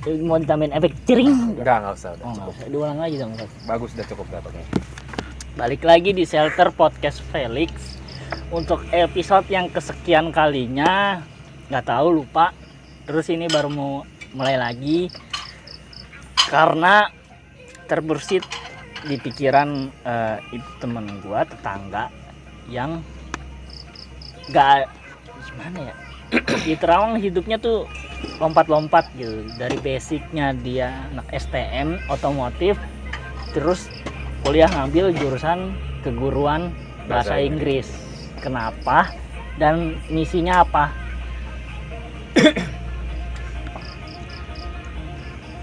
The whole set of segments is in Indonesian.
Mau ditambahin efek cering? Enggak usah. Oh, nggak usah. Diulang lagi dong. Bagus, udah cukup dah pakai. Balik lagi di Shelter Podcast Felix untuk episode yang kesekian kalinya. Nggak tahu, lupa. Terus ini baru mau mulai lagi karena terbersit di pikiran itu temen gua, tetangga yang nggak gimana ya, di Terawang hidupnya tuh lompat-lompat gitu. Dari basicnya dia anak STM otomotif, terus kuliah ngambil jurusan keguruan bahasa Inggris. Kenapa dan misinya apa?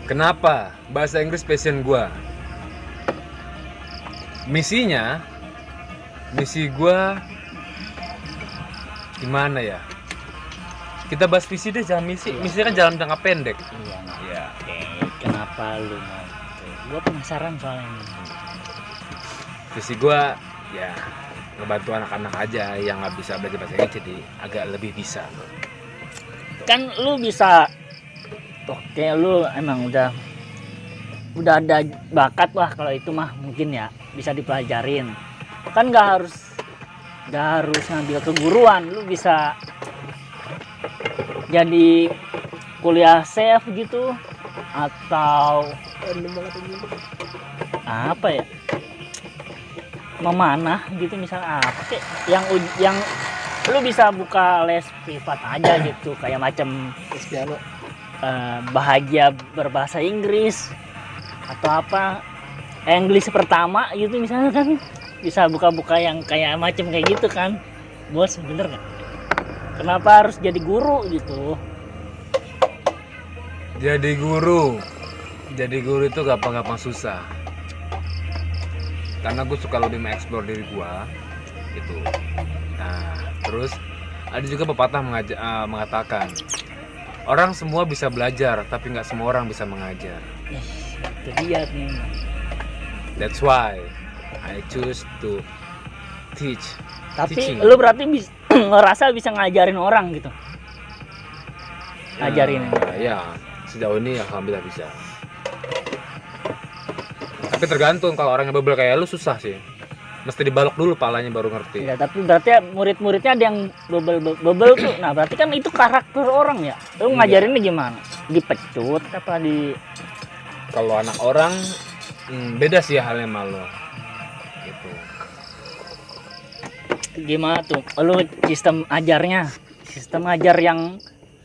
Kenapa bahasa Inggris passion gua? Misi gua gimana ya? Kita bahas visi deh, jangan misi. Misi kan jalan jangka pendek. Iya. Oke, kenapa lu mau gitu? Gua penasaran soalnya ini. Visi gua ya ngebantu anak-anak aja yang nggak bisa belajar bahasa Inggris jadi agak lebih bisa. Kan lu bisa, oke, lu emang udah ada bakat lah kalau itu mah, mungkin ya bisa dipelajarin. Kan nggak harus ngambil keguruan, lu bisa jadi kuliah chef gitu atau apa ya, memanah gitu misalnya, apa sih yang lu bisa buka les privat aja gitu, kayak macam piano. Bahagia berbahasa Inggris atau apa, English pertama gitu misalnya, kan bisa buka-buka yang kayak macam kayak gitu kan, bos, bener nggak? Kenapa harus jadi guru gitu? Jadi guru itu gampang-gampang susah. Karena gue suka lebih mengeksplor diri gue gitu. Nah, terus ada juga pepatah mengatakan orang semua bisa belajar, tapi nggak semua orang bisa mengajar. Itu dia nih. That's why I choose to teach. Tapi Teaching. lu berarti ngerasa bisa ngajarin orang gitu? Ngajarin. Ya, sejauh ini alhamdulillah bisa. Tapi tergantung, kalau orangnya bebel kayak lu susah sih. Mesti dibalok dulu palanya baru ngerti. Ya, tapi berarti murid-muridnya ada yang bebel tuh. Nah, berarti kan itu karakter orang ya. Lu ngajarinnya gimana? Dipecut apa di... Kalau anak orang beda sih halnya sama lo. Gitu. Gimana tuh? Lu sistem ajar yang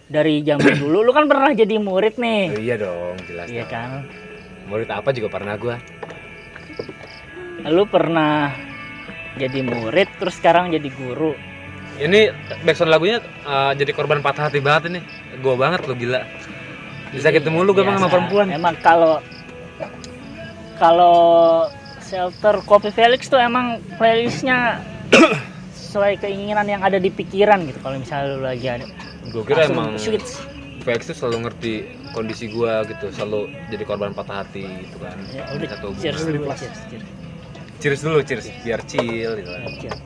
dari zaman dulu. Lu kan pernah jadi murid nih. Oh, iya dong, jelas. Iya dong. kan? Murid apa juga pernah gua. Lu pernah jadi murid terus sekarang jadi guru. Ini backsound lagunya jadi korban patah hati banget ini. Gua banget lo, gila. Bisa ketemu lu gampang sama perempuan. Emang kalau Shelter Kopi Felix tuh emang playlistnya sesuai keinginan yang ada di pikiran gitu. Kalau misalnya lu lagi ada, Gue kira langsung emang switch. Felix tuh selalu ngerti kondisi gua gitu, selalu jadi korban patah hati gitu kan. Ya, udah, Satu cheers hubungan. dulu, Cheers dulu, cheers biar chill gitu kan. cheers.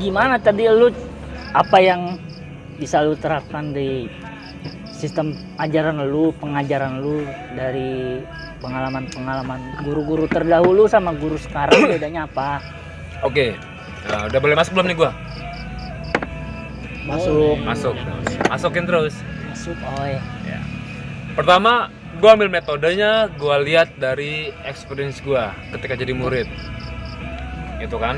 Gimana tadi lu, apa yang bisa lu terapkan di sistem ajaran lu, pengajaran lu dari pengalaman guru-guru terdahulu sama guru sekarang, bedanya apa? Oke. Nah, udah boleh masuk belum nih gua? Masukin terus. Masuk, oi. Ya. Pertama, gua ambil metodenya, gua lihat dari experience gua ketika jadi murid. Gitu kan?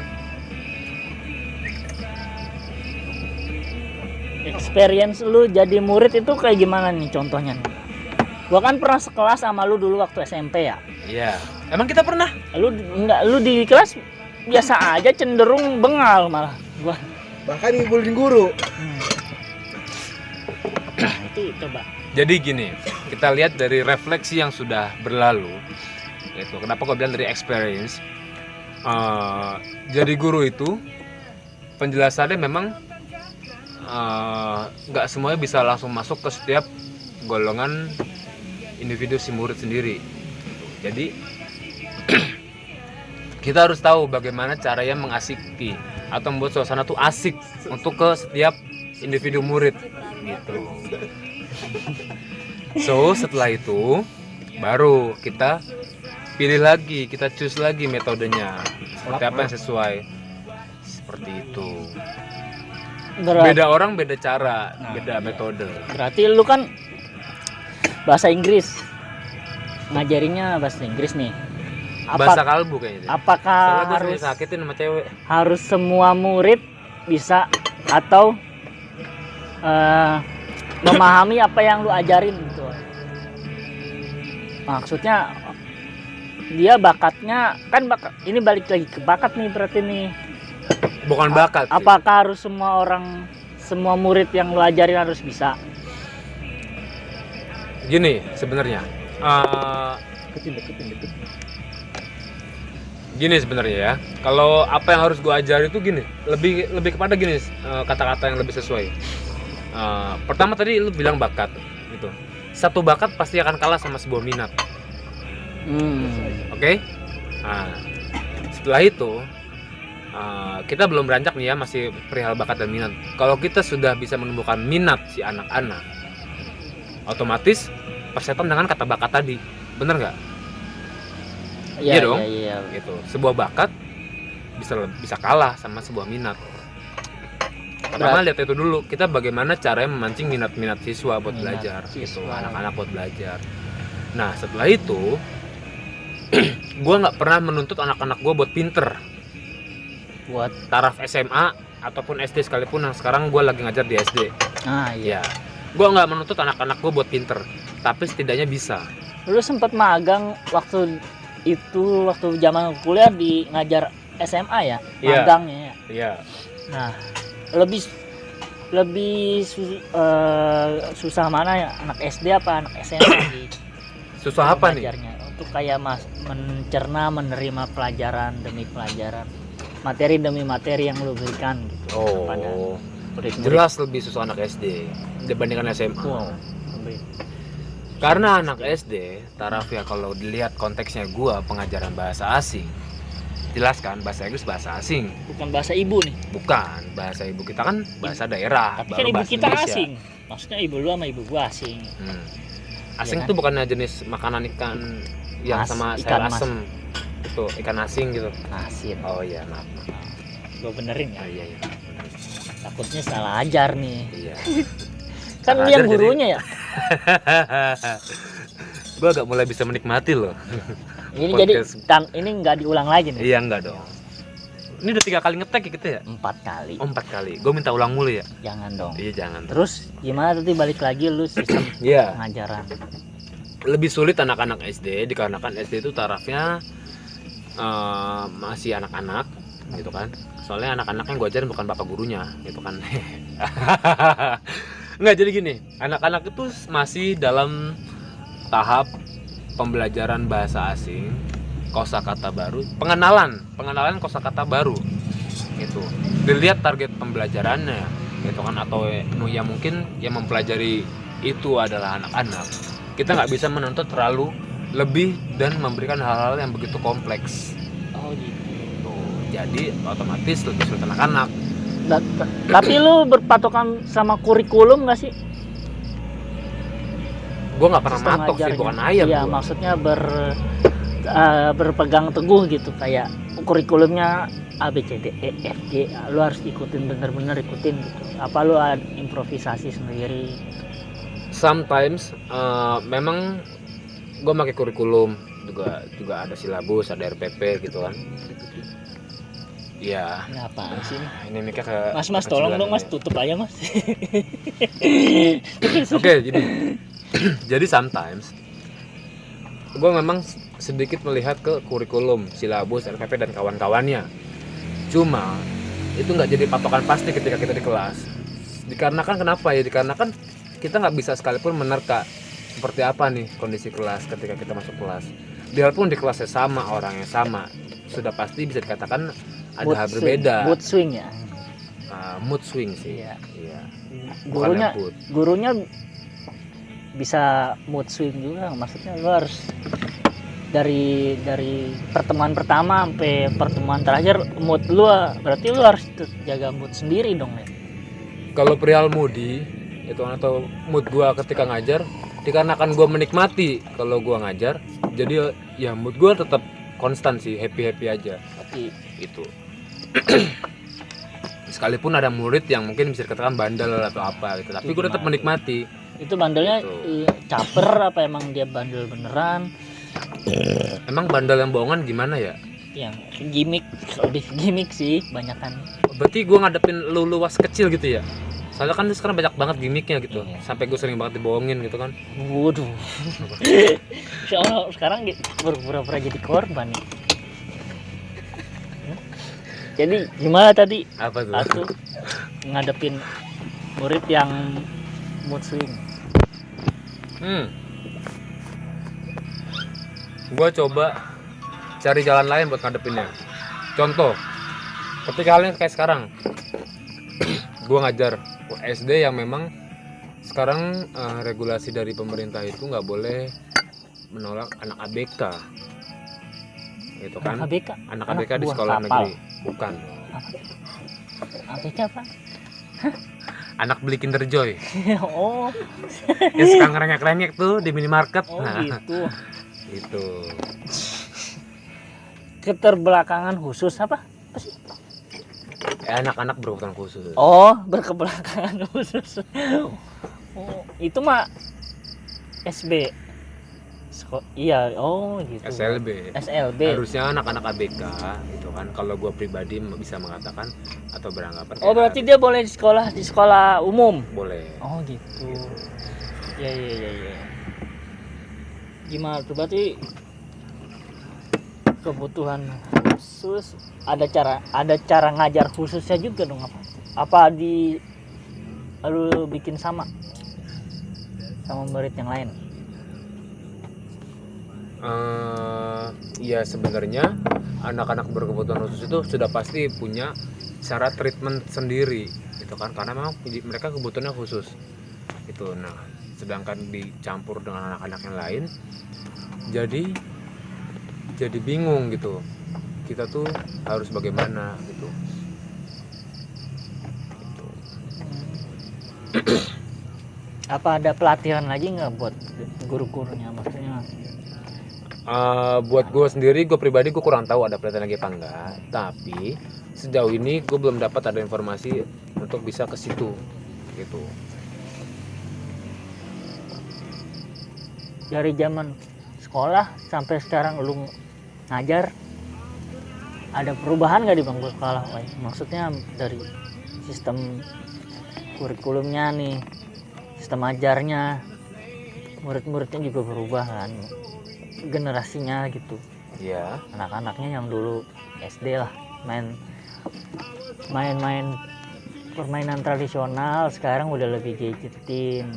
Experience lu jadi murid itu kayak gimana nih contohnya nih? Gua kan pernah sekelas sama lu dulu waktu SMP ya. Iya. Emang kita pernah? Lu di kelas biasa aja, cenderung bengal malah gua. Bahkan ngibulin guru. Nah, itu coba. Jadi gini, kita lihat dari refleksi yang sudah berlalu. Itu kenapa gua bilang dari experience. Jadi guru itu penjelasannya memang nggak semuanya bisa langsung masuk ke setiap golongan individu si murid sendiri. Jadi kita harus tahu bagaimana caranya mengasiki atau membuat suasana tuh asik untuk ke setiap individu murid gitu. So setelah itu baru kita pilih lagi, kita choose lagi metodenya seperti apa yang sesuai, seperti itu. Beda orang beda cara, beda metode. Berarti lu kan bahasa Inggris, ngajarinnya bahasa Inggris nih. Bahasa kalbu kayaknya. Apakah Soalnya gue harus sakitin sama cewek. harus semua murid bisa atau memahami apa yang lu ajarin gitu? Maksudnya dia bakatnya kan ini balik lagi ke bakat nih berarti nih. Bukan bakat sih. Apakah harus semua murid yang lu ajarin harus bisa? Gini sebenarnya. Gini sebenarnya ya. Kalau apa yang harus gue ajari itu gini, lebih kepada gini kata-kata yang lebih sesuai. Pertama tadi lu bilang bakat gitu. Satu bakat pasti akan kalah sama sebuah minat. Oke? Nah, setelah itu kita belum beranjak nih ya, masih perihal bakat dan minat. Kalau kita sudah bisa menumbuhkan minat si anak-anak, otomatis persetan dengan kata bakat tadi, bener nggak? Iya dong. Iya. Gitu. Sebuah bakat bisa kalah sama sebuah minat. Pertama lihat itu dulu, kita bagaimana caranya memancing minat siswa buat belajar, gitu, anak-anak buat belajar. Nah setelah itu, gue nggak pernah menuntut anak-anak gue buat pinter. Buat taraf SMA ataupun SD sekalipun, yang sekarang gue lagi ngajar di SD. Iya. Gue nggak menuntut anak-anak gue buat pinter, tapi setidaknya bisa. Lu sempat magang waktu zaman kuliah di ngajar SMA ya, magangnya ya. Iya. Nah, lebih susah mana ya, anak SD apa anak SMA? Susah apa nih? Untuk kayak mencerna, menerima pelajaran demi pelajaran, materi demi materi yang lu berikan gitu. Kepada murid-murid. Jelas lebih susah anak SD dibandingkan SMA. Karena anak SD, taraf ya kalau dilihat konteksnya gua pengajaran bahasa asing. Jelas kan, bahasa Inggris bahasa asing. Bukan bahasa ibu nih. Bukan, bahasa ibu kita kan bahasa daerah. Tapi kan ibu kita Indonesia. Asing. Maksudnya ibu lu sama ibu gua asing. Asing ya kan? Tuh bukannya jenis makanan ikan yang sama sayur asem. Itu ikan asing gitu. Asin. Oh iya, maaf. Gua benerin ya. Oh, iya. Takutnya salah ajar nih. Iya. Kan dia yang gurunya ya. Gue agak mulai bisa menikmati loh. Ini podcast. Jadi kan ini nggak diulang lagi nih. Iya nggak dong. Ini udah 3 kali ngetek ya kita ya? 4 kali. 4 kali. Gue minta ulang mulu ya. Jangan dong. Iya jangan. Terus gimana tadi balik lagi lu sistem pengajaran? Lebih sulit anak-anak SD dikarenakan SD itu tarafnya masih anak-anak gitu kan. Soalnya anak-anak yang gue ajarin bukan bapak gurunya gitu kan. Nggak, jadi gini, anak-anak itu masih dalam tahap pembelajaran bahasa asing, kosakata baru, pengenalan kosakata baru gitu. Dilihat target pembelajarannya gitu kan, atau ya mungkin yang mempelajari itu adalah anak-anak. Kita nggak bisa menuntut terlalu lebih dan memberikan hal-hal yang begitu kompleks. Oh gitu. Jadi otomatis lebih sulit anak-anak. Tapi lu berpatokan sama kurikulum nggak sih? Gue nggak pernah matok sih, bukan ayam. Iya, maksudnya berpegang teguh gitu, kayak kurikulumnya A B C D E F G, lu harus ikutin, bener-bener ikutin gitu. Apa lu ada improvisasi sendiri? Sometimes memang gue pakai kurikulum, juga ada silabus, ada RPP gitu kan. Iya. Ini apaan sih ini? Ini mikir ke Mas tolong dong Mas, tutup aja Mas. Oke, jadi sometimes gue memang sedikit melihat ke kurikulum, silabus, RPP dan kawan-kawannya. Cuma itu nggak jadi patokan pasti ketika kita di kelas. Dikarenakan kenapa ya? Dikarenakan kita nggak bisa sekalipun menerka seperti apa nih kondisi kelas ketika kita masuk kelas. Biarpun di kelasnya sama, orangnya sama, sudah pasti bisa dikatakan ada hal berbeda. Mood swing ya. Mood swing sih. Iya. Gurunya bisa mood swing juga. Maksudnya lu harus dari pertemuan pertama sampai pertemuan terakhir mood lu, berarti lu harus jaga mood sendiri dong ya. kalau perihal moodi itu atau mood gue ketika ngajar, dikarenakan gue menikmati kalau gue ngajar, jadi ya mood gue tetap konstan sih, happy aja. Tapi Itu. Sekalipun ada murid yang mungkin bisa dikatakan bandel atau apa gitu, tapi gue tetap menikmati. itu bandelnya Gitu. caper apa emang dia bandel beneran? Emang bandel yang bohongan gimana ya? Yang gimmick, lebih gimmick sih banyakan. Berarti gue ngadepin lu luas kecil gitu ya? Soalnya kan sekarang banyak banget gimmicknya gitu. Iya. Sampai gue sering banget dibohongin gitu kan. Waduh. Sekarang pura-pura jadi korban nih. Jadi gimana tadi? Apa tuh? Aku ngadepin murid yang mood swing. Gue coba cari jalan lain buat ngadepinnya. Contoh, ketika halnya kayak sekarang, gue ngajar SD yang memang sekarang regulasi dari pemerintah itu nggak boleh menolak anak ABK, gitu kan? Anak ABK? Anak ABK di buah sekolah kapal. negeri, bukan. ABK apa? Anak beli Kinder Joy, Oh, yang suka ngerengek-rengek tuh di minimarket. oh Nah, gitu. itu. Keterbelakangan khusus apa? Apa sih? Anak-anak berkebutuhan khusus. Oh, berkebelakangan khusus. Oh, itu mah SB. Iya, oh gitu. SLB. SLB. Harusnya anak-anak ABK gitu kan. Kalau gue pribadi bisa mengatakan atau beranggapan Oh, berarti dia boleh di sekolah umum. boleh. Oh, gitu. Ya. Gimana tuh berarti kebutuhan khusus ada cara ngajar khususnya juga dong apa lu bikin sama murid yang lain? Ya sebenarnya anak-anak berkebutuhan khusus itu sudah pasti punya cara treatment sendiri gitu kan, karena memang mereka kebutuhannya khusus itu. Nah sedangkan dicampur dengan anak-anak yang lain jadi bingung gitu, kita tuh harus bagaimana gitu. Apa ada pelatihan lagi nggak buat guru-gurunya maksudnya? Buat gue sendiri, gue pribadi gue kurang tahu ada pelatihan lagi apa enggak, tapi sejauh ini gue belum dapat ada informasi untuk bisa ke situ gitu. Dari zaman sekolah sampai sekarang lu ngajar, ada perubahan nggak di bangku sekolah? Maksudnya dari sistem kurikulumnya nih, sistem ajarnya, murid-muridnya juga berubah kan, generasinya gitu. Iya. Anak-anaknya yang dulu SD lah main permainan tradisional, sekarang udah lebih gadgetin,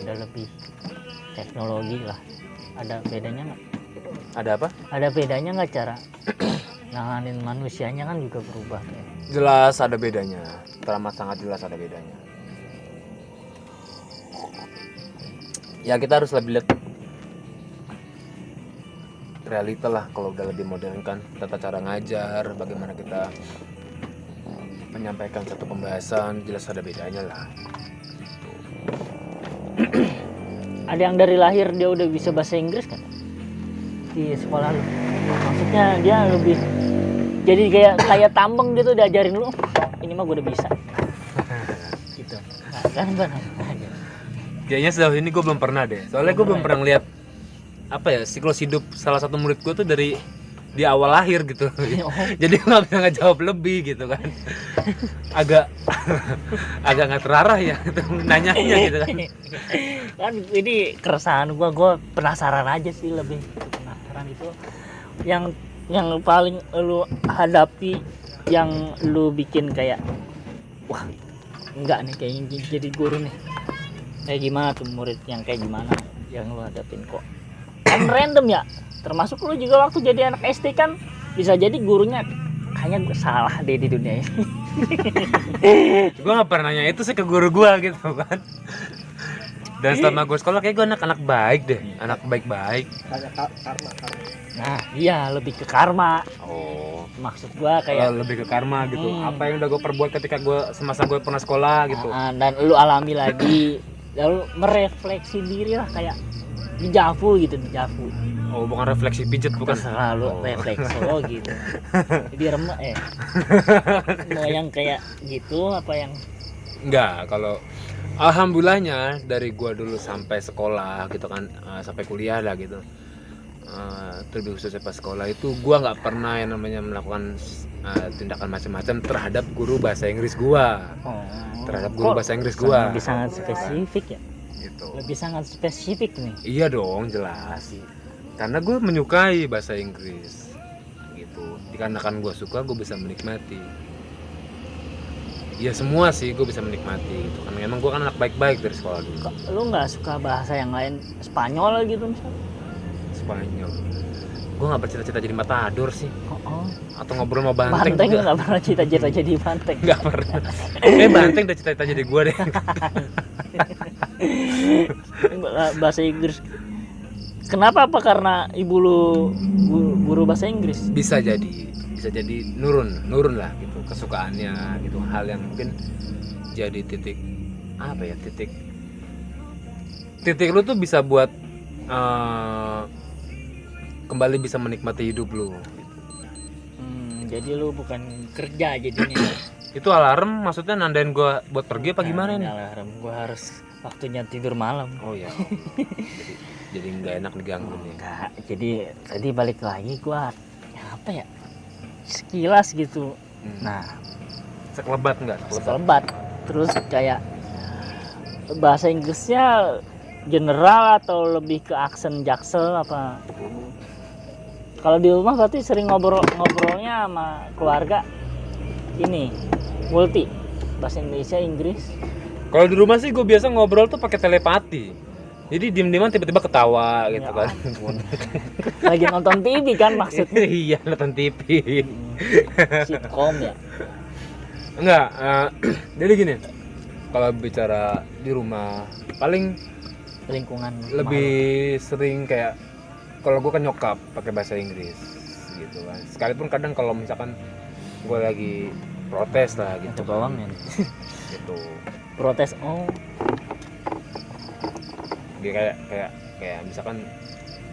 udah lebih teknologi lah. Ada bedanya nggak? Ada apa? Ada bedanya nggak cara nanganin manusianya kan juga berubah ya. Jelas ada bedanya, teramat sangat jelas ada bedanya. Ya kita harus lebih lihat realita lah, kalau udah lebih modern kan, tata cara ngajar, bagaimana kita menyampaikan satu pembahasan, jelas ada bedanya lah. Ada yang dari lahir dia udah bisa bahasa Inggris kan di sekolah lu? Maksudnya dia lebih jadi kayak tambeng gitu, diajarin lu ini mah gue udah bisa gitu. Nah, kan benar. Kayaknya sejauh ini gue belum pernah deh, soalnya gue belum pernah ngeliat apa ya siklus hidup salah satu murid gue tuh dari di awal lahir gitu. Jadi gue nggak bisa ngejawab lebih gitu kan. agak nggak terarah ya gitu, nanyanya gitu kan. Kan ini keresahan gue penasaran aja sih, lebih penasaran itu yang paling lu hadapi, yang lu bikin kayak wah enggak nih kayaknya jadi guru nih. Kayak gimana tuh murid yang kayak gimana yang lu hadapin kok? Kan random ya. Termasuk lu juga waktu jadi anak SD kan bisa jadi gurunya kayaknya gue salah deh di dunia ini. Gue nggak pernah nanya itu sih ke guru gue gitu kan. Dan selama gue sekolah kayak gue anak baik deh, anak baik-baik. Banyak karma. Nah iya lebih ke karma. Oh, Maksud gua kayak lebih ke karma gitu. Apa yang udah gue perbuat ketika gue semasa gue pernah sekolah gitu. dan lu alami lagi, lalu merefleksi diri lah kayak dejavu gitu, dejavu. Oh, bukan refleksi pijet bukan. Selalu refleksi lo gitu. Jadi remek mau yang kayak gitu apa yang Enggak, kalau alhamdulillahnya dari gua dulu sampai sekolah gitu kan, sampai kuliah lah gitu. Terlebih khususnya pas sekolah itu gua nggak pernah yang namanya melakukan tindakan macam-macam terhadap guru bahasa Inggris gua. Terhadap guru bahasa Inggris gua. Lebih sangat spesifik ya. Gitu. Lebih sangat spesifik nih. Iya dong, jelas. Karena gue menyukai bahasa Inggris. Gitu. Dikarenakan gue suka, gue bisa menikmati. Ya semua sih gue bisa menikmati gitu. Karena memang gue kan anak baik-baik dari sekolah dulu. Lu nggak suka bahasa yang lain, Spanyol gitu misalnya? Spanyol. Gue nggak bercita-cita jadi matador sih. Oh. Atau ngobrol sama banteng. Banteng juga. nggak pernah cita-cita jadi banteng. Nggak pernah. Banteng udah cita-cita jadi gue deh. Bahasa Inggris. Kenapa? Apa karena ibu lu guru bahasa Inggris? Bisa jadi nurun lah gitu kesukaannya gitu, hal yang mungkin jadi titik lu tuh bisa buat kembali bisa menikmati hidup lu gitu. Jadi lu bukan kerja jadinya. Itu alarm maksudnya nandain gua buat pergi apa gimana nih? Alarm gua harus waktunya tidur malam. Oh ya. jadi nggak enak diganggu nih. Enggak, jadi tadi balik lagi gua apa ya? Sekilas gitu. Nah, sekelebat nggak? sekelebat. Terus kayak bahasa Inggrisnya general atau lebih ke aksen jaksel apa? Kalau di rumah berarti sering ngobrolnya sama keluarga ini multi bahasa Indonesia Inggris. Kalau di rumah sih gue biasa ngobrol tuh pakai telepati. Jadi diem-dieman tiba-tiba ketawa gitu Ya kan. Lagi nonton TV kan maksudnya. Iya, nonton TV. Sitkom ya. Enggak, jadi gini. Kalau bicara di rumah paling Lingkungan lebih sering kayak kalau gue kan nyokap pakai bahasa Inggris gitu kan. Sekalipun kadang kalau misalkan gue lagi protes lah gitu. Itu bawang ya. Gitu. Protes. Oh. Dia kayak misalkan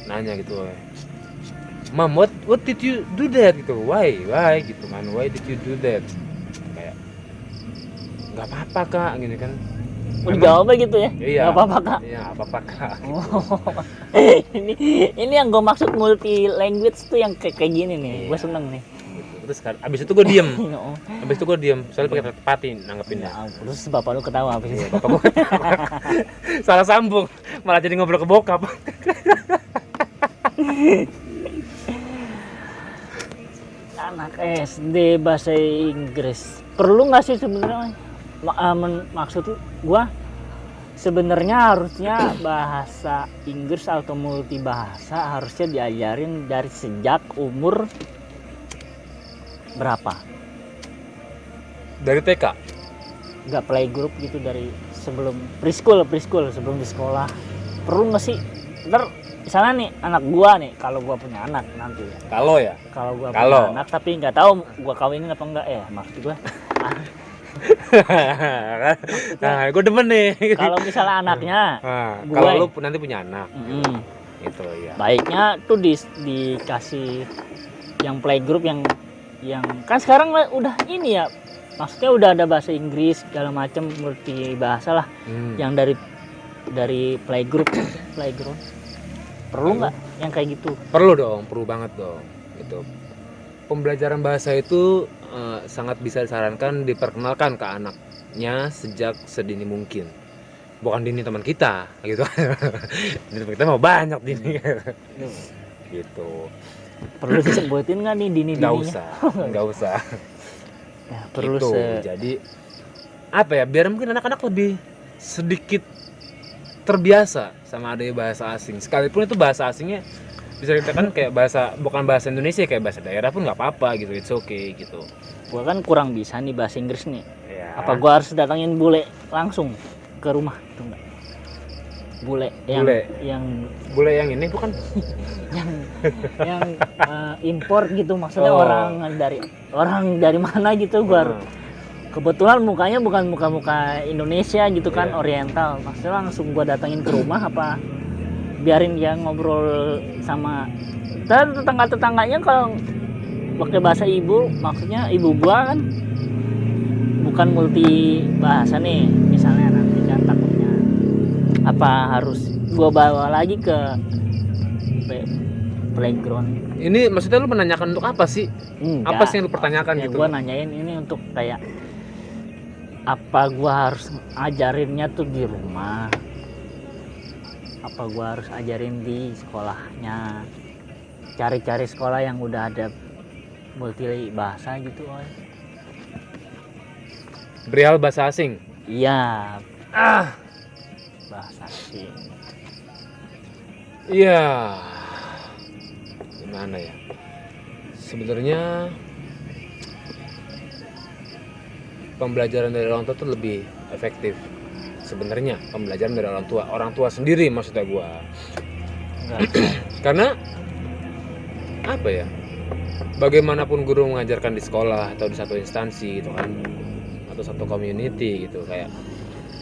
nanya gitu, Mom, what did you do that gitu, why gitu kan, why did you do that, kayak nggak apa-apa kak gini kan. Jawabnya gitu ya? Iya. Nggak apa-apa kak. Iya, nggak apa-apa kak. Gitu. Oh. ini yang gue maksud multi language tuh yang kayak gini nih. Iya. Gue seneng nih. Gitu. Terus abis itu gue diem. Oh. Abis itu gue diem, soalnya pakai telepati nanggepinnya. Ya, terus bapak lu ketawa habis itu. Bapak gue salah sambung, malah jadi ngobrol ke bokap. Anak SD bahasa Inggris perlu nggak sih sebenarnya? Maksud gua sebenarnya harusnya bahasa Inggris atau multi bahasa harusnya diajarin dari sejak umur berapa? Dari TK. Nggak playgroup gitu, dari sebelum preschool sebelum di sekolah. Perlu nggak sih? Ntar misalnya nih anak gua nih, kalau gua punya anak nanti ya. Kalau gua punya anak tapi nggak tahu gua kawinin apa enggak ya, maksud gua. Nah, gue demen nih. Kalau misalnya anaknya, kalau lu nanti punya anak, gitu ya. Baiknya tuh dikasih yang playgroup yang kan sekarang udah ini ya, maksudnya udah ada bahasa Inggris segala macam multi bahasa lah, yang dari playgroup. Perlu nggak yang kayak gitu? Perlu banget dong. Gitu. Pembelajaran bahasa itu sangat bisa disarankan diperkenalkan ke anaknya sejak sedini mungkin. Bukan dini teman kita, gitu. Dini teman kita mau banyak dini. Gitu. Perlu disebutin nggak nih dini-dininya? Nggak usah. Ya, perlu gitu. Jadi apa ya? Biar mungkin anak-anak lebih sedikit terbiasa sama adanya bahasa asing. Sekalipun itu bahasa asingnya bisa dikatakan kayak bukan bahasa Indonesia, kayak bahasa daerah pun nggak apa-apa gitu, it's okay gitu. Gua kan kurang bisa nih bahasa Inggris nih. Ya. Apa gua harus datangin bule langsung ke rumah? Itu enggak? bule yang Bule. yang Bule yang ini bukan? yang impor gitu, maksudnya Oh. orang dari mana gitu. Gua kebetulan mukanya bukan muka Indonesia gitu kan, Iya. Oriental. Maksudnya langsung gua datangin ke rumah apa biarin dia ngobrol sama dan tetangga-tetangganya kalau pakai bahasa ibu, maksudnya ibu gua kan bukan multi bahasa nih, misalnya nanti kan takutnya apa harus gua bawa lagi ke playground. Ini maksudnya lu menanyakan untuk apa sih? Enggak. Apa sih yang lu pertanyakan Ya, gitu? gua nanyain ini untuk kayak apa gua harus ajarinnya tuh di rumah, apa gua harus ajarin di sekolahnya, cari-cari sekolah yang udah ada multi bahasa gitu. Perihal bahasa asing. Iya, bahasa asing. Iya. Gimana ya? Sebenarnya pembelajaran dari orang tua tuh lebih efektif. Sebenarnya pembelajaran dari orang tua sendiri maksudnya gua. Enggak. Karena apa ya? Bagaimanapun guru mengajarkan di sekolah atau di satu instansi gitu kan, atau satu community gitu, kayak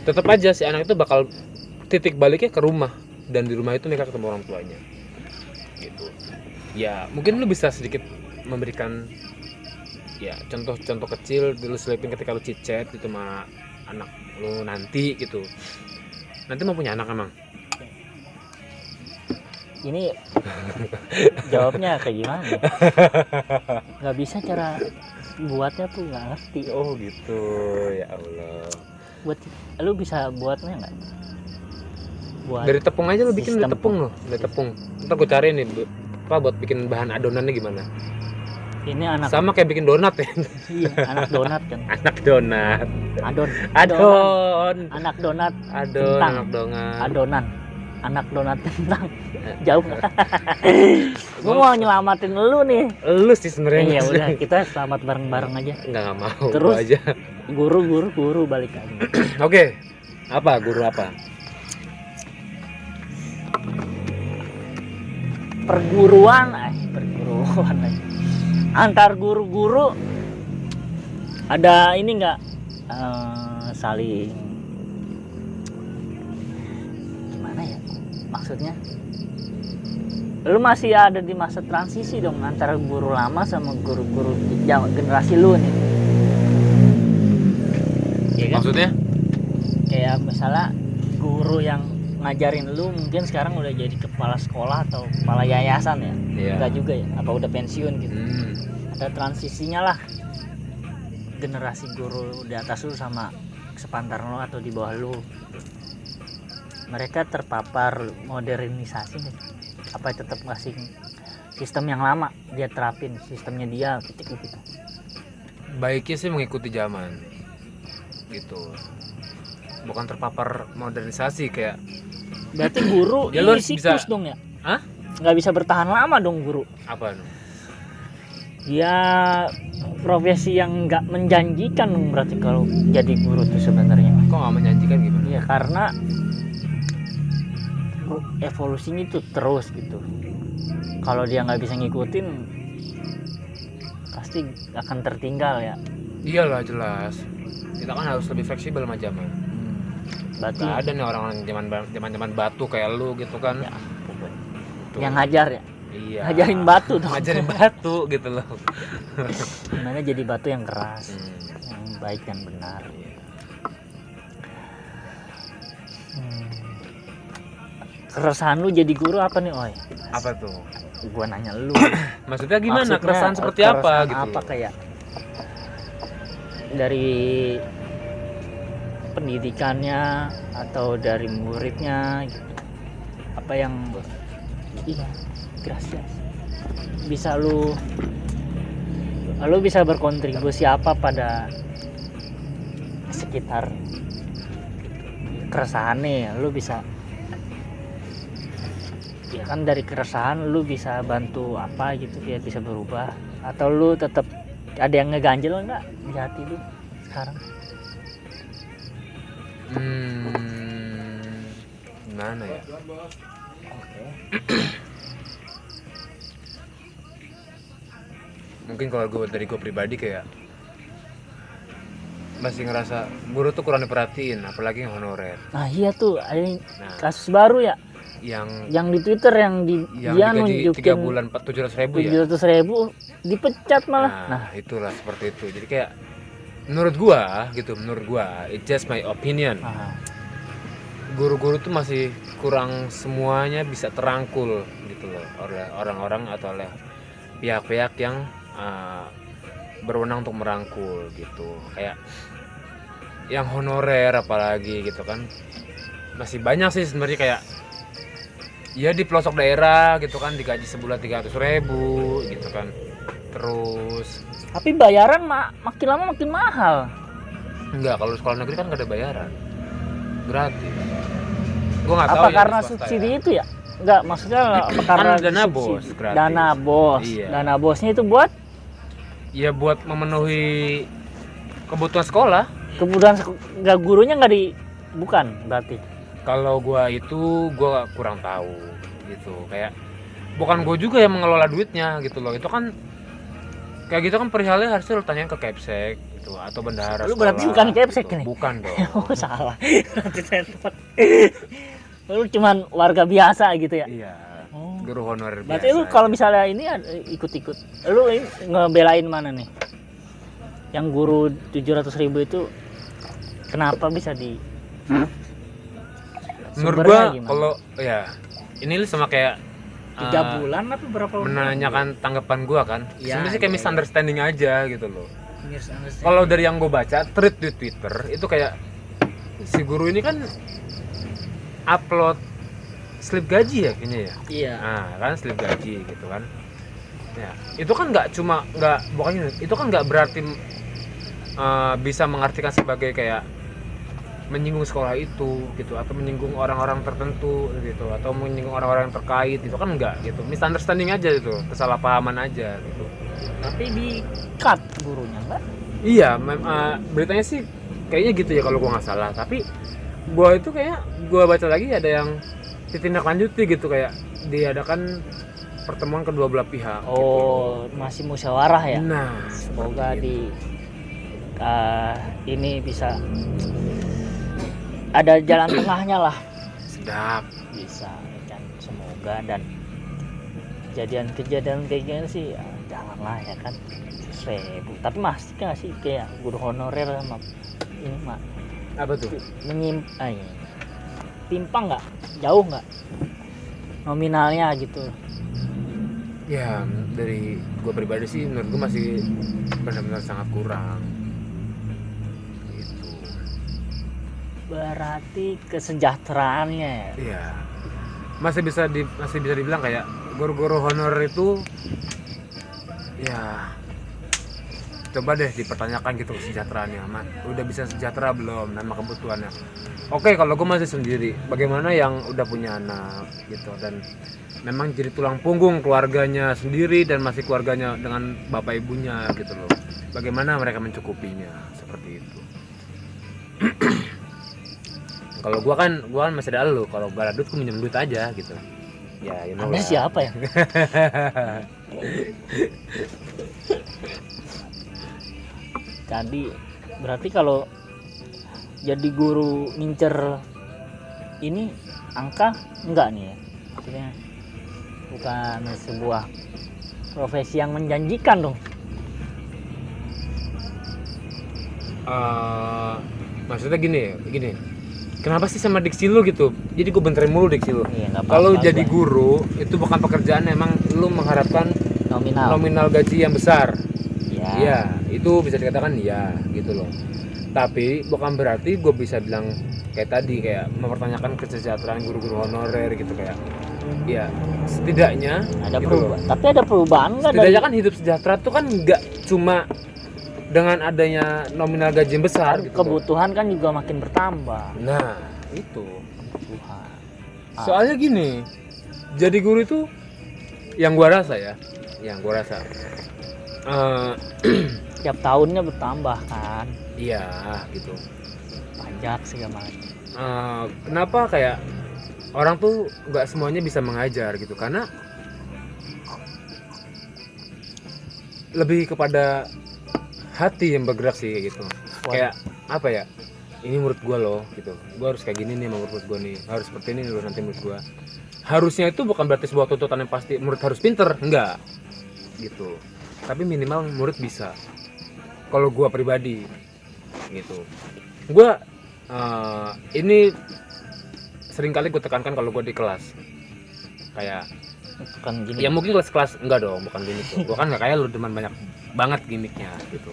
tetap aja si anak itu bakal titik baliknya ke rumah, dan di rumah itu mereka ketemu orang tuanya gitu. Ya mungkin lu bisa sedikit memberikan ya contoh-contoh kecil dulu selipin ketika lu chat gitu sama anak lu nanti gitu. Nanti mau punya anak emang? Ini jawabnya kayak gimana? Nggak bisa, cara buatnya tuh nggak ngerti. Oh gitu, ya Allah. Buat lu bisa buatnya nggak? Buat Dari tepung aja lu bikin, dari sistem. tepung loh, dari tepung. Ntar gue cari nih apa buat bikin bahan adonannya gimana. Ini anak Sama kayak bikin donat ya. iya, anak donat kan. Anak donat. Adon. Anak donat. Adon, Kentang. anak donat. Adonan. Anak donat kentang. Jauh. Gua mau nyelamatin lu nih. Lu sih sebenarnya. Iya udah, kita selamat bareng-bareng aja. Enggak mau. Terus? Gua aja. Guru balik lagi. Oke. Apa guru apa? Perguruan lagi. Antar guru-guru ada ini nggak saling gimana ya maksudnya, lu masih ada di masa transisi dong antara guru lama sama guru-guru generasi lu nih ya kan? Maksudnya? Kayak misalnya guru yang ngajarin lu mungkin sekarang udah jadi kepala sekolah atau kepala yayasan ya? Iya. Enggak juga ya? Apa udah pensiun gitu? Hmm. Ada transisinya lah, generasi guru di atas lu sama sepantaran lu atau di bawah lu, mereka terpapar modernisasi nih, apa tetap ngasih sistem yang lama dia terapin sistemnya dia gitu. Baiknya sih mengikuti zaman gitu, bukan terpapar modernisasi kayak. Berarti guru Ya, lu ini harus siklus bisa- dong ya? Hah? Nggak bisa bertahan lama dong guru. Apa nih? Ya profesi yang nggak menjanjikan dong berarti kalau jadi guru tuh sebenarnya. Kok nggak menjanjikan gimana? Ya karena evolusinya itu terus gitu. Kalau dia nggak bisa ngikutin pasti akan tertinggal ya. Iyalah jelas. Kita kan harus lebih fleksibel sama zaman. Berarti Gak ada nih orang-orang zaman batu kayak lu gitu kan. ya ampun. Tuh. Yang ngajar ya, Iya. ngajarin batu dong. Ngajarin batu gitu loh. Gimana jadi batu yang keras, Hmm. yang baik dan benar. Keresahan lu jadi guru apa nih, Oi? Apa tuh? Gua nanya lu. Maksudnya gimana? Maksudnya, Keresahan seperti apa keresahan gitu? apa loh. kayak dari pendidikannya atau dari muridnya gitu. Apa yang iya, gracias. Bisa lu bisa berkontribusi apa pada sekitar keresahan nih, lu bisa ya kan dari keresahan lu bisa bantu apa gitu biar bisa berubah, atau lu tetap ada yang ngeganjel enggak di hati lu sekarang? gimana ya? Oke. Mungkin kalau dari gue pribadi kayak masih ngerasa guru tuh kurang diperhatiin, apalagi yang honorer. Nah iya tuh ada Nah, kasus baru ya, yang yang di Twitter yang dia digaji 3 nunjukin bulan 700.000 ya. 700.000 dipecat malah. Nah, itulah seperti itu. Jadi kayak menurut gua, it's just my opinion. Nah, Guru-guru tuh masih kurang semuanya bisa terangkul gitu loh oleh orang-orang atau oleh pihak-pihak yang berwenang untuk merangkul gitu. Kayak yang honorer apalagi gitu kan. Masih banyak sih sebenarnya kayak ya di pelosok daerah gitu kan digaji sebulan 300.000 gitu kan. Terus tapi bayaran makin lama makin mahal. enggak, kalau sekolah negeri kan nggak ada bayaran, gratis. Gua nggak tahu Apa ya karena di swasta subsidi ya. itu ya? Enggak, maksudnya apa karena dana subsidi? bos, gratis. Dana bos. Iya. Dana bosnya itu buat Ya buat memenuhi kebutuhan sekolah. kemudian nggak gurunya nggak bukan berarti. Kalau gua kurang tahu gitu. Kayak bukan gua juga yang mengelola duitnya gitu loh. Itu kan kayak gitu kan perihalnya harusnya lu tanyain ke Kepsek gitu atau bendahara Lu sekolah. berarti bukan Kepsek gitu. nih? Bukan dong. Oh salah. Berarti saya tepat. Lu cuman warga biasa gitu ya? Iya. Oh. Guru honorer biasa. Berarti lu kalau misalnya ini ikut-ikut, lu ini ngebelain mana nih? Yang guru 700.000 itu kenapa bisa di? menurut Sumbernya gua gimana? kalau ya ini lu sama kayak 3 bulan apa berapa? menanyakan tanggapan gua kan. Iya, Sebenarnya sih kayak iya, misunderstanding aja gitu loh. Misunderstanding. Kalau dari yang gue baca thread di Twitter itu kayak si guru ini kan upload slip gaji ya kayaknya ya. Iya. Nah kan slip gaji gitu kan. Ya itu kan itu kan nggak berarti bisa mengartikan sebagai kayak menyinggung sekolah itu gitu atau menyinggung orang-orang tertentu gitu atau menyinggung orang-orang yang terkait itu kan enggak gitu, misunderstanding aja itu, kesalahpahaman aja gitu. Tapi di cut gurunya enggak? Iya, beritanya sih kayaknya gitu ya kalau gua nggak salah. Tapi gua itu kayak gua baca lagi ada yang ditindaklanjuti gitu kayak diadakan pertemuan kedua belah pihak. Oh, gitu. masih musyawarah ya? Nah, Semoga seperti ini bisa ada jalan tengahnya lah. sedap. Bisa kan, semoga. Dan kejadian kayak gini sih ya, janganlah ya kan. 1.000. Tapi masih nggak sih kayak guru honorer sama ini mah Apa tuh? timpang nggak, jauh nggak nominalnya gitu? Ya dari gue pribadi sih menurut gue masih benar-benar sangat kurang gitu. Berarti kesejahteraannya ya? Iya, masih bisa dibilang kayak guru-guru honorer itu ya coba deh dipertanyakan gitu kesejahteraannya. Udah bisa sejahtera belum nama kebutuhannya? Oke, kalau gue masih sendiri, bagaimana yang udah punya anak gitu dan memang jadi tulang punggung keluarganya sendiri dan masih keluarganya dengan bapak ibunya gitu loh. Bagaimana mereka mencukupinya seperti itu. Kalau gua kan masih ada lu, kalau gak ada duit gua minjem duit aja gitu. Ya, you know Anda lah. siapa ya? Jadi berarti kalau jadi guru ngincer ini angka enggak nih ya? Maksudnya bukan sebuah profesi yang menjanjikan dong. Maksudnya gini. Kenapa sih sama diksi lu gitu? Jadi gue benterin mulu diksi lu. Iya, nggak Kalau apa-apa, jadi guru itu bukan pekerjaan emang lu mengharapkan nominal gaji yang besar. Iya, itu bisa dikatakan iya gitu loh. Tapi bukan berarti gue bisa bilang kayak tadi kayak mempertanyakan kesejahteraan guru-guru honorer gitu kayak. Ya setidaknya Ada gitu perubahan. loh. Tapi ada perubahan nggak dari? Setidaknya kan hidup sejahtera tuh kan nggak cuma dengan adanya nominal gaji yang besar gitu. Kebutuhan kan juga makin bertambah. Nah, itu. Kebutuhan. Soalnya gini, jadi guru itu yang gua rasa Tiap tahunnya bertambah kan, iya gitu. pajak segala macam. Kenapa kayak orang tuh nggak semuanya bisa mengajar gitu, karena lebih kepada hati yang bergerak sih kayak gitu. Kayak apa ya, ini menurut gue loh gitu, gue harus kayak gini nih menurut gue nih, harus seperti ini loh nanti menurut gue. Harusnya itu bukan berarti sebuah tuntutan yang pasti murid harus pinter, enggak gitu, tapi minimal murid bisa. Kalau gue pribadi gitu, gue ini sering kali gue tekankan kalau gue di kelas kayak Bukan gini. ya mungkin kelas enggak dong, bukan gimmick tuh. Gue kan nggak kayak lu demen banyak banget gimmicknya gitu.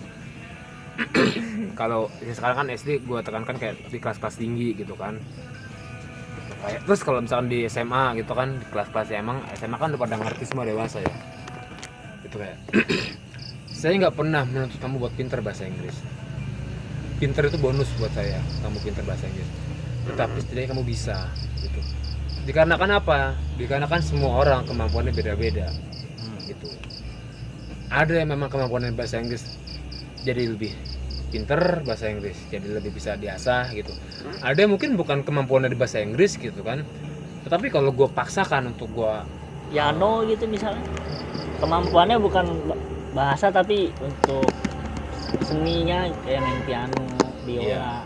Kalau ya sekarang kan SD gue tekankan kayak di kelas-kelas tinggi gitu kan. Kayak terus kalau misalkan di SMA gitu kan, di kelas-kelas ya emang SMA kan udah pada ngerti semua dewasa ya. Itu kayak saya nggak pernah menuntut kamu buat pinter bahasa Inggris. Pinter itu bonus buat saya, kamu pinter bahasa Inggris. Tetapi setidaknya kamu bisa gitu. Dikarenakan apa? Dikarenakan semua orang kemampuannya beda-beda gitu. Ada yang memang kemampuannya bahasa Inggris jadi lebih pinter bahasa Inggris, jadi lebih bisa diasah gitu. Ada yang mungkin bukan kemampuannya di bahasa Inggris gitu kan, tetapi kalau gue paksakan untuk gue piano gitu misalnya, kemampuannya bukan bahasa tapi untuk seninya kayak main piano, biola,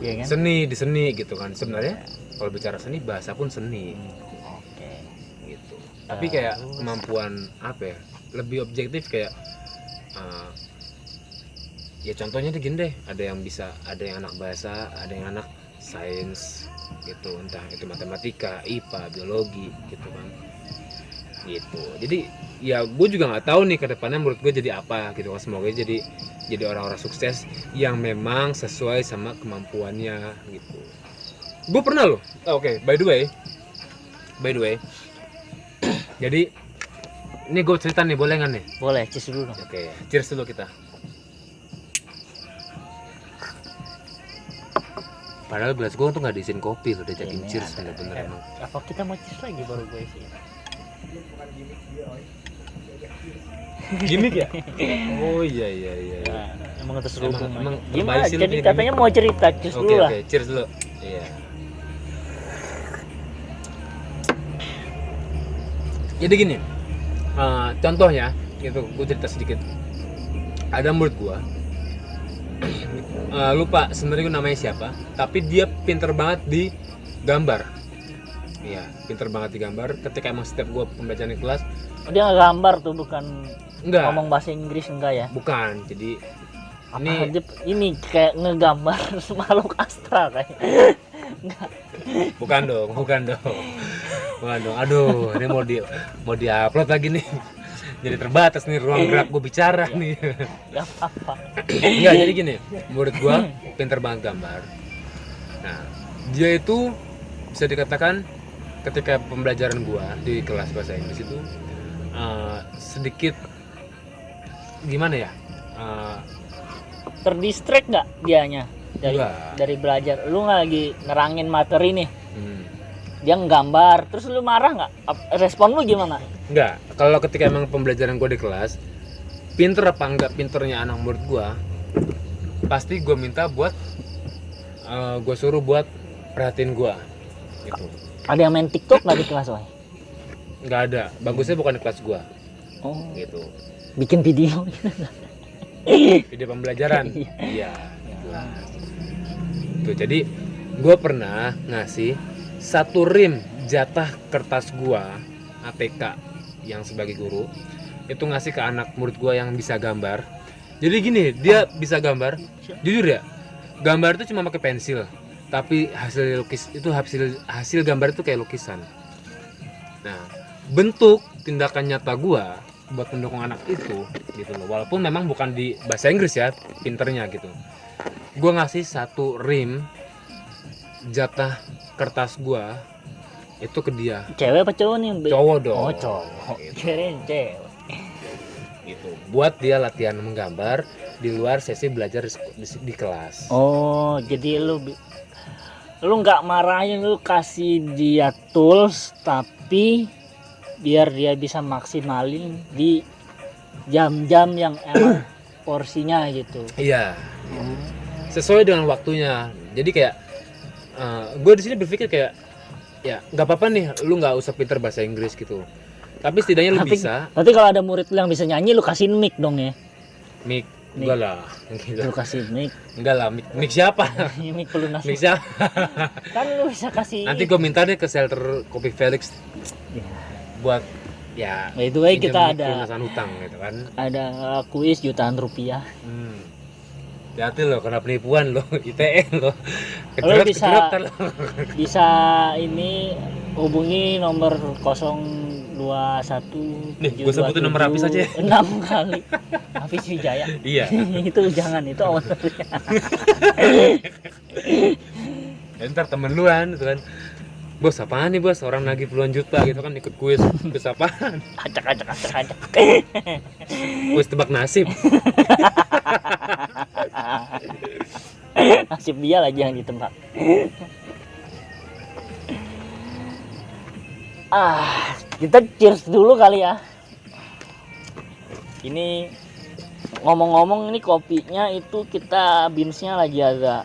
iya kan? seni di seni gitu kan. Sebenarnya kalau bicara seni, bahasa pun seni Oke. gitu. Tapi kayak kemampuan apa ya, lebih objektif kayak ya contohnya gini deh, ada yang bisa, ada yang anak bahasa, ada yang anak sains gitu, entah itu matematika, IPA, biologi gitu kan gitu. Jadi ya gue juga nggak tahu nih ke depannya menurut gue jadi apa gitu kan. Semoga jadi orang-orang sukses yang memang sesuai sama kemampuannya gitu. Gue pernah loh, oke, by the way jadi ini gue cerita nih, boleh nggak nih? Boleh, cheers dulu dong. Oke, cheers dulu kita. Padahal gelas gue tuh nggak diisiin kopi loh, diajakin Ini cheers ada. bener-bener emang. Apa kita mau cheers lagi baru gue sih? Gimik ya? Oh iya. Nah, emang terselubung. Emang Gimana? terbaik sih lu Jadi punya katanya mau cerita, cheers Oke, dulu lah. cheers dulu. Iya. Jadi gini, contohnya, gitu, gue cerita sedikit. Ada murid gue, lupa sebenarnya namanya siapa, tapi dia pinter banget di gambar. Iya, pinter banget di gambar. Ketika emang setiap gue pembelajaran di kelas, Dia nggak gambar tuh, bukan enggak, ngomong bahasa Inggris enggak ya? bukan. Jadi Apa ini kayak ngegambar makhluk astral kayak. Enggak. bukan dong. Aduh, ini mau di-upload lagi nih. Jadi terbatas nih ruang gerak gue bicara nih. Gak apa-apa. Enggak, jadi gini, murid gue pinter banget gambar. Nah, dia itu bisa dikatakan ketika pembelajaran gue di kelas bahasa Inggris itu sedikit gimana ya? Terdistract nggak dianya Enggak. dari belajar? Lu nggak lagi nerangin materi nih, Hmm. dia nggambar, terus lu marah nggak? Respon lu gimana? Enggak, kalau ketika emang pembelajaran gue di kelas, pinter apa enggak pinternya anak murid gue, pasti gue minta buat, gue suruh buat perhatiin gue, gitu. Ada yang main TikTok nggak di kelas, Wai? Nggak ada, bagusnya bukan di kelas gue, Oh, gitu. bikin video. Video pembelajaran, iya. Tuh, jadi gue pernah ngasih satu rim jatah kertas gue ATK yang sebagai guru, itu ngasih ke anak murid gue yang bisa gambar. Jadi gini, dia bisa gambar, jujur ya, gambar itu cuma pakai pensil, tapi hasil lukis itu hasil gambar itu kayak lukisan. Nah, bentuk tindakan nyata gue buat mendukung anak itu gitu loh, walaupun memang bukan di bahasa Inggris ya pinternya gitu. Gue ngasih satu rim jatah kertas gue itu ke dia. Cewek apa cowok nih? Cowok dong. Oh, cowok. Gitu. Kirain cewek. Gitu. Buat dia latihan menggambar di luar sesi belajar di kelas. Oh, jadi lu nggak marahin, lu kasih dia tools tapi biar dia bisa maksimalin di jam-jam yang emang porsinya gitu. Iya. Sesuai dengan waktunya. Jadi kayak gue di sini berpikir kayak ya nggak apa-apa nih lu nggak usah pinter bahasa Inggris gitu, tapi setidaknya lu bisa Nanti kalau ada murid lu yang bisa nyanyi, lu kasih mic dong ya. mic. Enggak lah, Lu kasih mic. enggak lah, mic siapa? Mic pelunas. Mic siapa? Kan lu bisa kasih. Nanti gue minta deh ke shelter Kopi Felix Ya. buat ya By the way, kita ada pelunasan hutang gitu kan. kuis jutaan rupiah. Hati lo kena penipuan lo, ITE lo. Lo bisa Kejerot lo. bisa ini hubungi nomor 021 Nih, gua sebutin nomor Hafiz aja. 6 kali. Hafiz Wijaya. Iya. Itu jangan, itu ownernya. Ya, ntar temen lu kan gitu kan. Bos apaan nih bos, orang lagi puluhan juta gitu kan ikut kuis apaan? Acak. Kuis tebak nasib. Nasib dia lagi yang ditebak. Kita cheers dulu kali ya. Ini ngomong-ngomong, ini kopinya itu kita beansnya lagi agak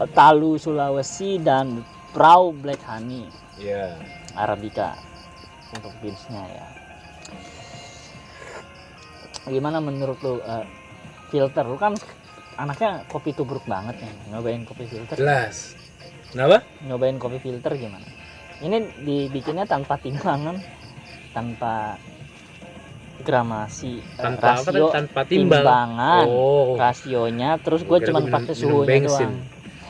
Talu Sulawesi dan Prau Black Honey Iya. Arabica untuk beansnya ya. Gimana menurut lu filter? Lu kan anaknya kopi tubruk banget ya, nyobain kopi filter. Jelas. Kenapa? Nyobain kopi filter gimana? Ini dibikinnya tanpa timbangan, tanpa gramasi, Tanpa apa rasio, tadi? Tanpa timbang. timbangan, Oh. rasionya. Terus gue Kira cuman gua pakai minum suhunya bensin. doang.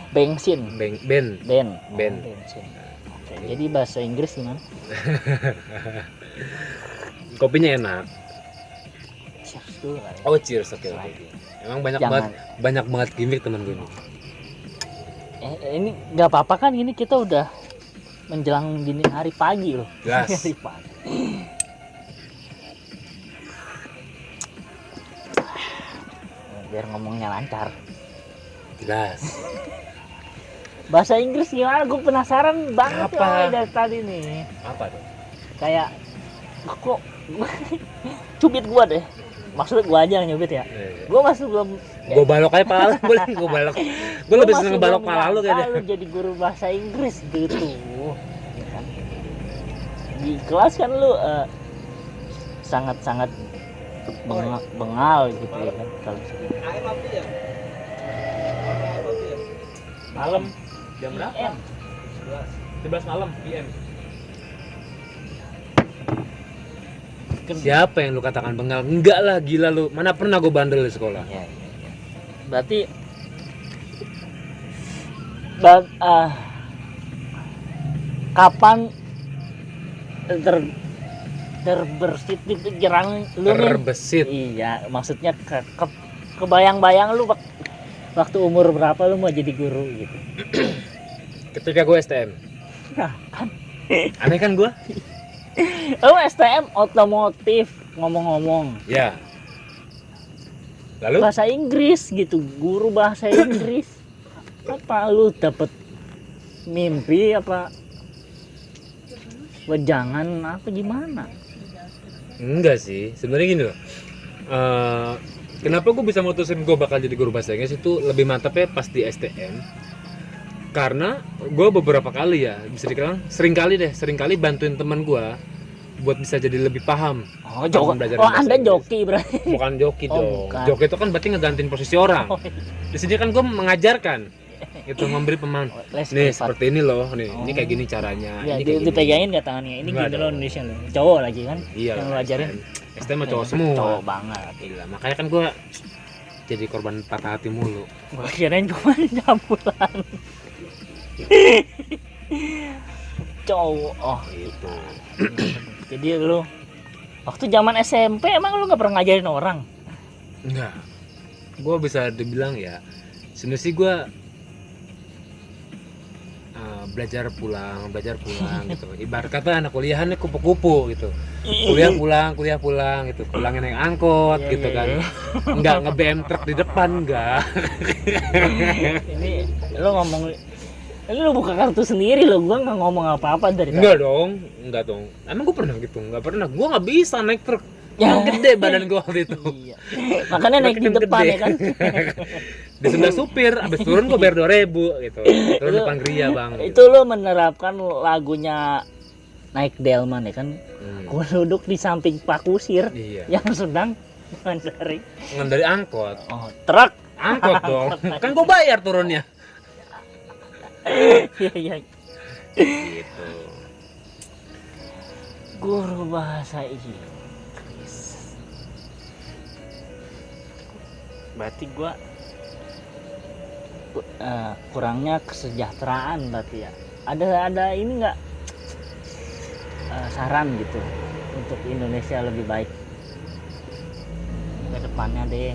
Bensin. Ben. Ben. Ben. Oh, bensin. Oke, jadi bahasa Inggris gimana? Kopinya enak. Cheers dulu kali. Oh cheers, oke. Emang banyak Jangan. banget gimmick teman gue ini. Ini nggak apa-apa kan, ini kita udah menjelang dini hari pagi loh. Jelas. Hari pagi. Biar ngomongnya lancar. Jelas. Bahasa Inggris gimana? Gue penasaran banget Apa? ya dari tadi nih. Apa tuh? Kayak kok cubit gua deh. Maksudnya gua aja yang nyubit ya. Gua masih belum. Gue balok aja pala lu, boleh gue balok. Gue lebih seneng balok pala lu kayaknya. Lu jadi guru bahasa Inggris gitu. Ya kan? Di kelas kan lu sangat-sangat bengal gitu ya kan kalau Malam jam berapa? PM. 11 malam PM. Siapa yang lu katakan bengal? Enggak lah, gila lu. Mana pernah gue bandel di sekolah. Iya. Berarti kapan terbersit di pikiran lu nih? Terbesit. Iya, maksudnya kebayang-bayang lu waktu umur berapa lu mau jadi guru gitu. Ketika gue STM. Nah, kan Aneh kan gue? lu STM otomotif ngomong-ngomong. Ya. Lalu? Bahasa Inggris gitu, guru bahasa Inggris. Apa lu dapet mimpi apa wejangan apa gimana? Enggak sih, sebenarnya gini loh. Kenapa gue bisa mutusin gue bakal jadi guru bahasa Inggris itu lebih mantapnya pas di STM. Karena gue beberapa kali ya, bisa dibilang sering kali bantuin teman gue buat bisa jadi lebih paham. Oh, Anda joki berarti. Bukan joki Oh, dong. bukan. Joki itu kan berarti ngegantiin posisi orang. Oh, Di sini kan gue mengajarkan. Itu memberi pemahaman. les Nih privat. seperti ini loh, nih. Ini Oh. kayak gini caranya. Ya, ini kayak gini. dipegangin gak tangannya? Ini Enggak gini loh dong. Indonesia loh. Cowok lagi kan? Iya. Yang lu ajarin. STM mah cowok semua. Cowok banget. Gila, makanya kan gue jadi korban patah hati mulu. Gua kirain cuma campuran. Cowok. Oh, Gitu. jadi lu waktu zaman SMP emang lu nggak pernah ngajarin orang? Enggak. Gue bisa dibilang ya, sebenarnya sih gue belajar pulang gitu. Ibarat kata anak kuliahannya kupu-kupu gitu. Kuliah pulang gitu. Pulangnya naik angkot Iya, gitu iya, kan. iya. Enggak nge-BM truk di depan enggak. Ini lu ngomong, ini lu buka kartu sendiri lo, gua nggak ngomong apa-apa dari tadi. Enggak dong. Emang gue pernah gitu? Enggak pernah. Gue nggak bisa naik truk. Yang gede badan gue waktu itu. Iya. Makanya naik di Makin depan gede. ya kan. Di sebelah supir, abis turun gue bayar 2.000 gitu. Turun Itu- depan geria bang. Itu lo menerapkan lagunya naik delman ya kan. Gue duduk di samping Pak Kusir Iya. yang sedang mengendarai Dari angkot. truk. Angkot dong. Kan gue bayar turunnya. Iya iya. Gitu. Guru bahasa Inggris. Berarti gua kurangnya kesejahteraan berarti ya. Ada ini nggak saran gitu untuk Indonesia lebih baik ke depannya deh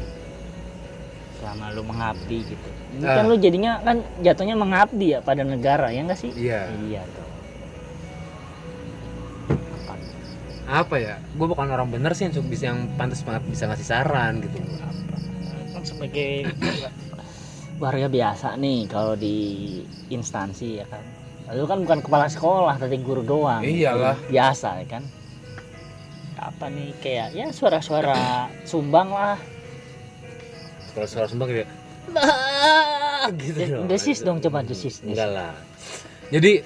selama lu mengabdi gitu. Ini kan lu jadinya kan jatuhnya mengabdi ya pada negara ya nggak sih? Iya. Iya tuh. Apa ya? Gue bukan orang bener sih yang pantas banget bisa ngasih saran gitu. Kan sebagai warga biasa nih kalau di instansi ya kan. Lalu kan bukan kepala sekolah tapi guru doang. Iyalah. Guru biasa ya kan. Apa nih kayak ya suara-suara sumbang lah. Kalau suara sumbang kayak bah gitu dong. Desis dong coba desis. Enggak lah. Jadi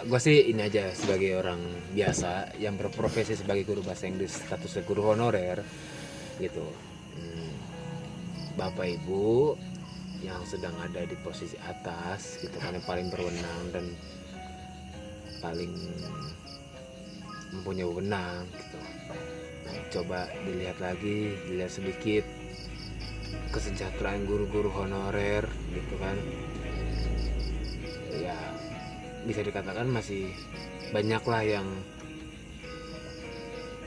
gue sih ini aja sebagai orang biasa yang berprofesi sebagai guru bahasa Inggris statusnya guru honorer gitu. Bapak Ibu yang sedang ada di posisi atas gitu kan yang paling berwenang dan paling mempunyai wewenang gitu. Coba dilihat lagi, dilihat sedikit kesejahteraan guru-guru honorer gitu kan. Ya bisa dikatakan masih banyak lah yang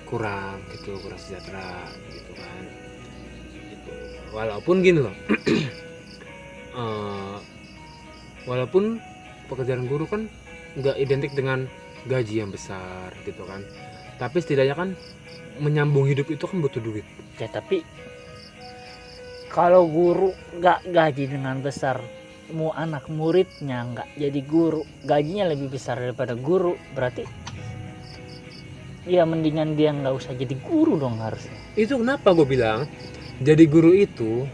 kurang gitu, kurang sejahtera gitu kan gitu. Walaupun gini loh walaupun pekerjaan guru kan nggak identik dengan gaji yang besar gitu kan, tapi setidaknya kan menyambung hidup itu kan butuh duit Ya tapi kalau guru nggak gaji dengan besar, mau anak muridnya nggak jadi guru, gajinya lebih besar daripada guru, berarti ya mendingan dia nggak usah jadi guru dong harusnya. itu. Kenapa gue bilang jadi guru itu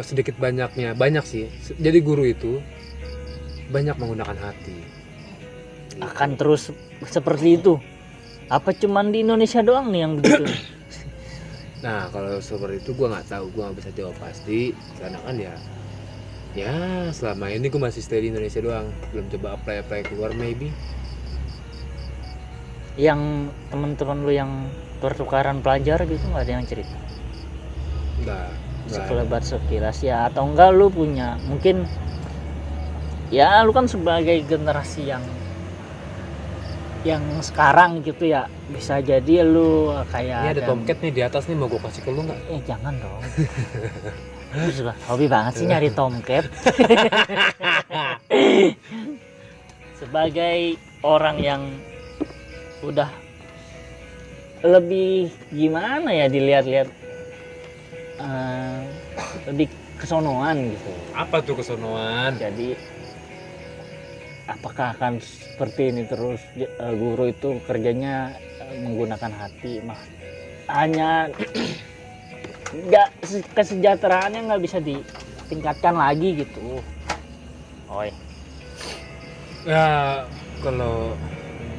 sedikit banyaknya banyak sih, jadi guru itu banyak menggunakan hati. Akan terus seperti itu? Apa cuman di Indonesia doang nih yang begitu? Nah kalau seperti itu gue nggak tahu, gue nggak bisa jawab pasti karena kan ya selama ini gue masih stay di Indonesia doang, belum coba apply keluar maybe. Yang teman-teman lu yang pertukaran pelajar gitu nggak ada yang cerita? Nggak ada. Sekelebat sekilas ya, atau enggak lu punya mungkin ya lu kan sebagai generasi yang sekarang gitu ya, bisa jadi lu kayak Ini ada tomcat nih di atas nih, mau gue kasih ke lu nggak? jangan dong. Lu juga hobi banget sih nyari tomcat. Sebagai orang yang udah lebih gimana ya dilihat-lihat lebih kesonoan gitu. Apa tuh kesonoan? Jadi apakah akan seperti ini terus, guru itu kerjanya menggunakan hati, hanya nggak kesejahteraannya nggak bisa ditingkatkan lagi gitu. Oi. Ya kalau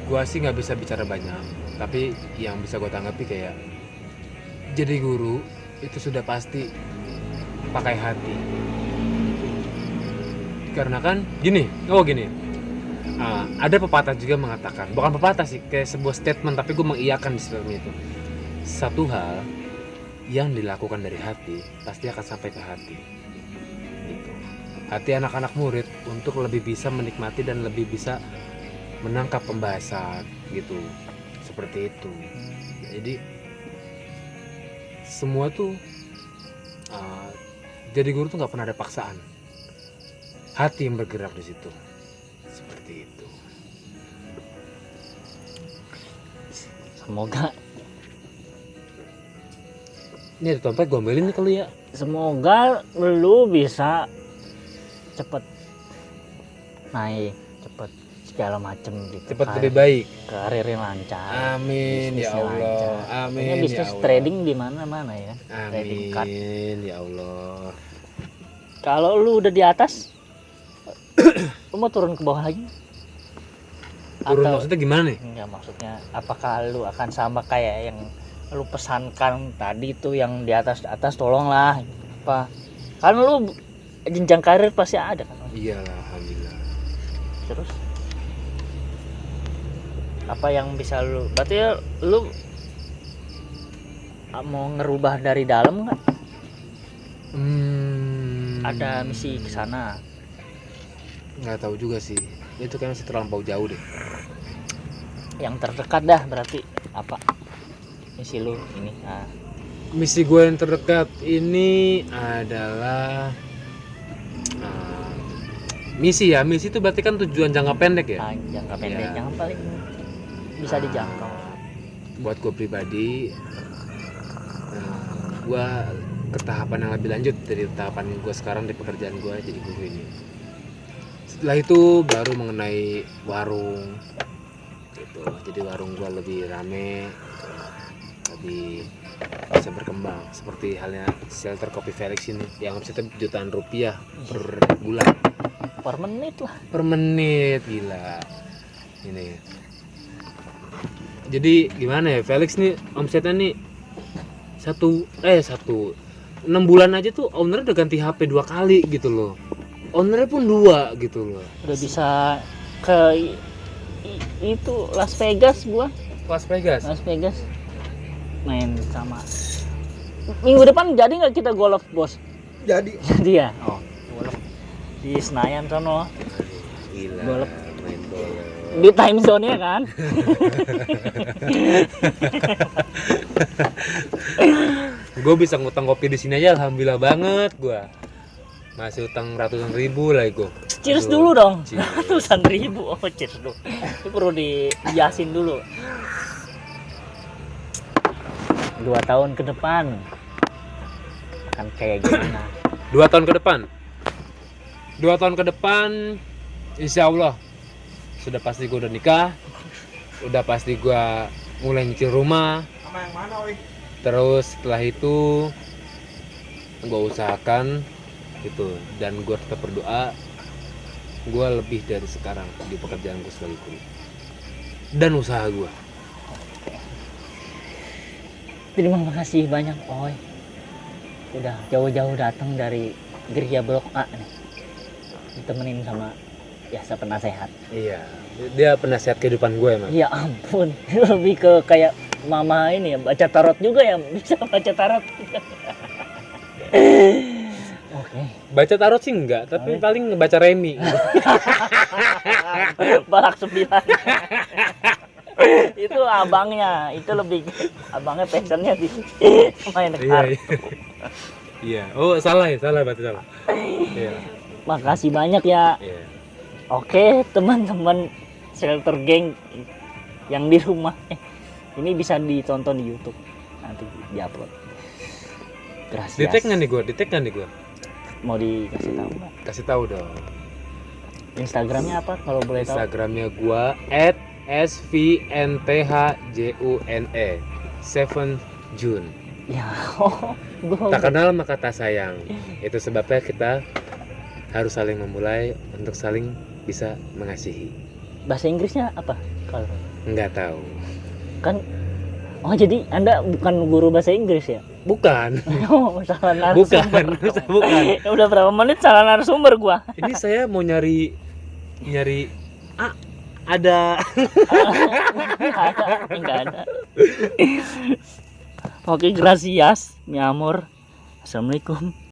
gua sih nggak bisa bicara banyak, tapi yang bisa gua tanggapi kayak jadi guru itu sudah pasti pakai hati. Karena kan gini, ada pepatah juga mengatakan, bukan pepatah sih, kayak sebuah statement, tapi gue mengiyakan di statement itu. Satu hal yang dilakukan dari hati pasti akan sampai ke hati. Gitu. Hati anak-anak murid untuk lebih bisa menikmati dan lebih bisa menangkap pembahasan gitu, seperti itu. Jadi semua tuh jadi guru tuh nggak pernah ada paksaan, hati yang bergerak di situ, seperti itu. Semoga Ini ada dompet, gue ambilin nih kalau ya. semoga lu bisa cepet naik, cepet segala macem gitu. Cepat lebih baik. Karirnya lancar. Amin ya bisnisnya Allah. lancar. Amin Pokoknya ya bisnis Allah. trading di mana-mana ya. Trading card. Amin ya Allah. Kalau lu udah di atas, lu mau turun ke bawah lagi? Turun Atau maksudnya gimana nih? enggak, maksudnya apakah lu akan sama kayak yang lu pesankan tadi tuh, yang di atas tolonglah apa? Kan lu jenjang karir pasti ada kan. Iyalah, alhamdulillah. Terus apa yang bisa lu, berarti lu mau ngerubah dari dalam nggak? Ada misi ke sana? Nggak tahu juga sih. Itu kan masih terlampau jauh deh. Yang terdekat dah berarti apa? Misi lu ini. Nah, Misi gue yang terdekat ini adalah misi itu berarti kan tujuan jangka pendek ya. jangka pendek, Iya. yang paling bisa dijangkau. Buat gue pribadi, gue ke tahapan yang lebih lanjut dari tahapan gue sekarang di pekerjaan gue jadi guru ini. Setelah itu baru mengenai warung gitu. Jadi warung gue lebih rame gitu. Lebih bisa berkembang seperti halnya shelter kopi Felix ini yang omsetnya jutaan rupiah per bulan, Per menit lah. per menit, gila ini. Jadi gimana ya, Felix nih omsetnya nih 6 bulan aja tuh owner udah ganti HP 2 kali gitu loh. Ownernya pun 2 gitu loh. Udah bisa ke itu Las Vegas gua. Las Vegas. Las Vegas main sama. Minggu depan jadi nggak kita golf, bos? Jadi Jadi ya. Oh, golf di Senayan sono, Gila. Golf. Main bola. di time zone-nya kan. Gue bisa ngutang kopi di sini aja alhamdulillah banget gua. Masih utang ratusan ribu lah gue. Cheers dulu dong. Cheers. Ratusan ribu. Oh, cheers dulu. Itu perlu dihiasin dulu. 2 tahun ke depan akan kayak gimana? 2 tahun ke depan. 2 tahun ke depan insya Allah sudah pasti gue udah nikah. Udah pasti gue mulai nyicil rumah. sama yang mana, woi? Terus setelah itu gue usahakan gitu, dan gue tetap berdoa gue lebih dari sekarang di pekerjaan gue sebagai guru dan usaha gue. Terima kasih banyak, Oi. Udah jauh-jauh datang dari Gereja Blok A nih. Ditemenin sama biasa penasehat. Iya, dia penasihat kehidupan gue emang. Ya ampun, lebih ke kayak mama ini ya, baca tarot juga ya, bisa baca tarot. Oke. Baca tarot sih enggak, tapi paling ngebaca remi. Balak 9. Itu abangnya, itu lebih abangnya passionnya di main kartu. Iya. Oh, salah berarti salah. Iya. Makasih banyak ya. Iya. Oke, teman-teman Shelter Gang yang di rumah, ini bisa ditonton di YouTube, nanti diupload. Gracias. Di tag nggak nih gue? Mau dikasih tahu nggak? Kasih tahu dong. Instagramnya apa kalau boleh tahu? Instagramnya gue @svnthjune 7 June. Ya, gua Tak kenal maka tak sayang. Itu sebabnya kita harus saling memulai untuk saling bisa mengasihi. bahasa Inggrisnya apa? Kalau Nggak tahu. kan, oh jadi Anda bukan guru bahasa Inggris ya? Bukan. Oh, salah narasumber. Bukan. Udah berapa menit salah narasumber gua? Ini saya mau nyari ada. Enggak ada. Oke, gracias, mi amor. Assalamualaikum.